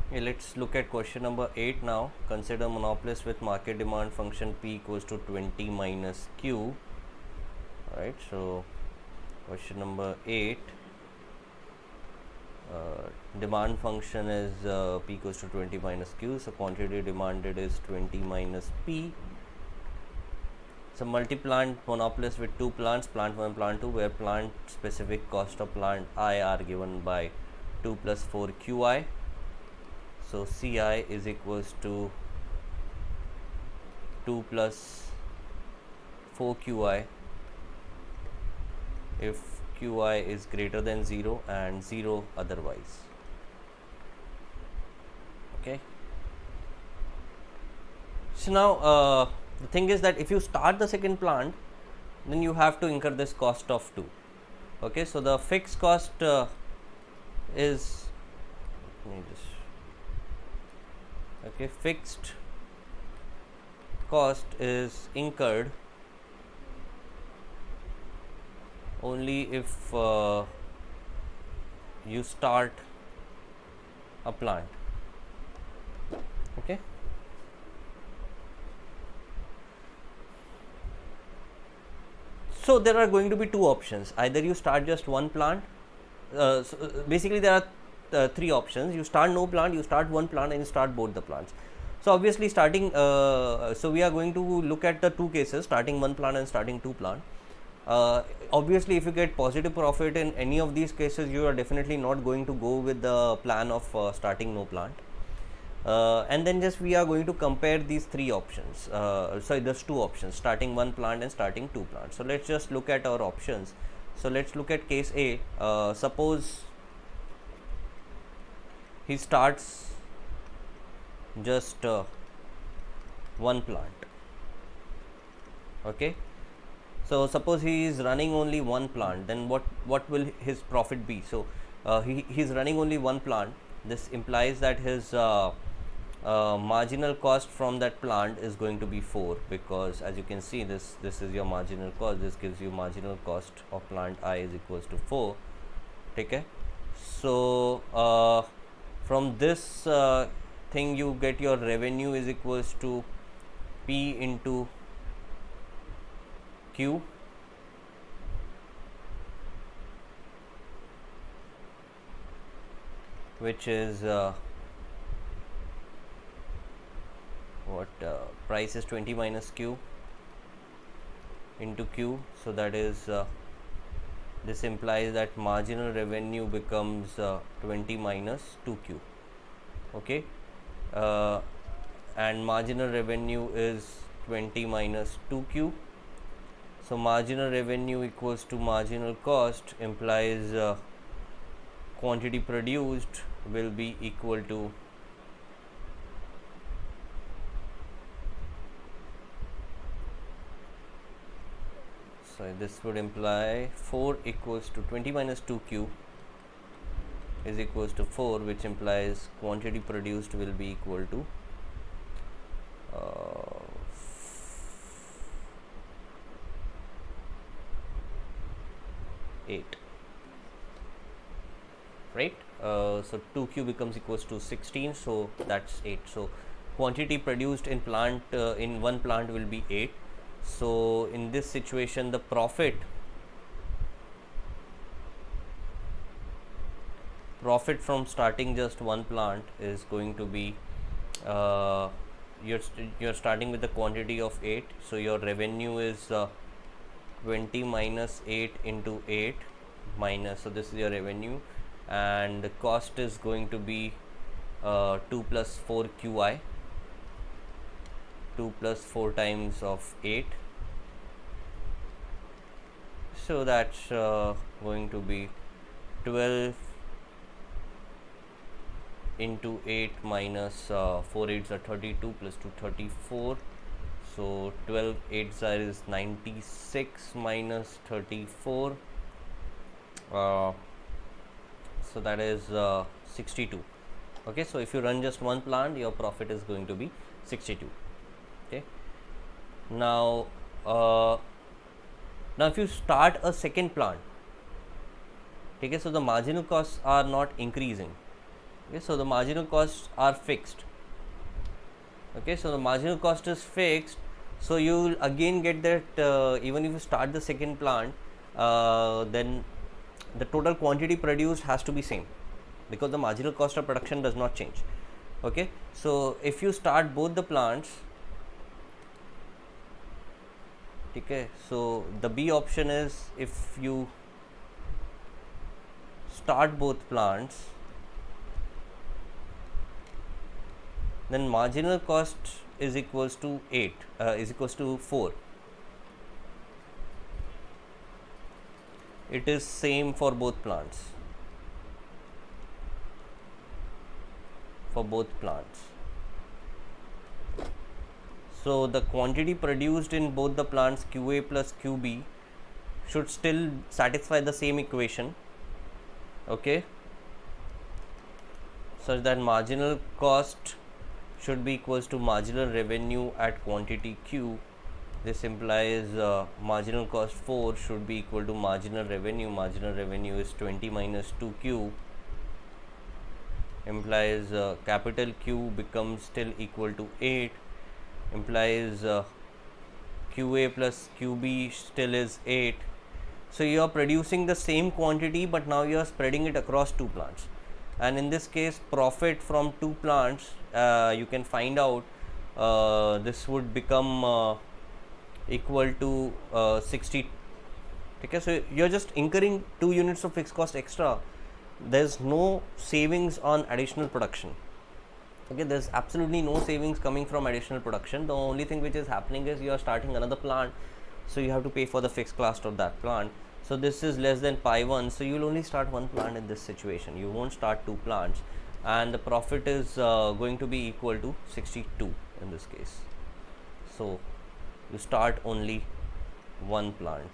Okay, let's look at question number 8 now. Consider monopolist with market demand function P equals to 20 minus Q. Alright, so question number 8, demand function is P equals to 20 minus Q. So quantity demanded is 20 minus P. So multi-plant monopolist with two plants, plant 1, plant 2, where plant specific cost of plant I are given by 2 plus 4 Qi. So Ci is equals to 2 plus 4 Qi if Qi is greater than 0 and 0 otherwise. Okay. So now the thing is that if you start the second plant, then you have to incur this cost of 2. Okay, so the fixed cost is, okay, fixed cost is incurred only if you start a plant. Okay. So there are going to be two options. Either you start just one plant. Basically there are three options. You start no plant, you start one plant, and you start both the plants. So obviously starting, so we are going to look at the two cases, starting one plant and starting two plant. Obviously if you get positive profit in any of these cases, you are definitely not going to go with the plan of starting no plant. And then just we are going to compare these three options, sorry, there's two options, starting one plant and starting two plants. So let's just look at our options. So let's look at case A. Suppose he starts just one plant. Okay, so suppose he is running only one plant, then what will his profit be? So he's running only one plant. This implies that his marginal cost from that plant is going to be 4, because as you can see, this is your marginal cost. This gives you marginal cost of plant I is equals to 4. Okay, so from this thing you get your revenue is equals to P into Q, which is price is 20 minus Q into Q. So that is this implies that marginal revenue becomes 20 minus 2Q. Okay, and marginal revenue is 20 minus 2Q. So marginal revenue equals to marginal cost implies quantity produced will be equal to this would imply 4 equals to 20 minus 2Q is equals to 4, which implies quantity produced will be equal to 8, right? So 2Q becomes equals to 16, so that's 8. So quantity produced in plant in one plant will be 8. So in this situation, the profit from starting just one plant is going to be you're starting with the quantity of 8. So your revenue is 20 minus 8 into 8 minus, so this is your revenue, and the cost is going to be 2 plus 4 Qi, 2 plus 4 times of 8. So that's going to be 12 into 8 minus 4 8s are 32 plus 2 34. So 12 8s are is 96 minus 34. So that is 62. Okay, so if you run just one plant, your profit is going to be 62. Okay, now if you start a second plant, okay, so the marginal costs are not increasing. Okay, so the marginal costs are fixed. Okay, so the marginal cost is fixed, so you will again get that even if you start the second plant, then the total quantity produced has to be same, because the marginal cost of production does not change. Okay, so if you start both the plants, okay, so the B option is if you start both plants, then marginal cost is equals to 8 is equals to 4. It is same for both plants, for both plants. So the quantity produced in both the plants, QA plus QB, should still satisfy the same equation, okay, such that marginal cost should be equals to marginal revenue at quantity Q. This implies marginal cost 4 should be equal to marginal revenue. Marginal revenue is 20 minus 2Q, implies capital Q becomes still equal to 8, implies QA plus QB still is 8. So you are producing the same quantity, but now you are spreading it across two plants, and in this case profit from two plants, you can find out this would become equal to 60. Okay, so you're just incurring 2 units of fixed cost extra. There's no savings on additional production. Okay, there's absolutely no savings coming from additional production. The only thing which is happening is you are starting another plant, so you have to pay for the fixed cost of that plant. So this is less than pi 1, so you'll only start one plant in this situation. You won't start two plants, and the profit is going to be equal to 62 in this case. So you start only one plant.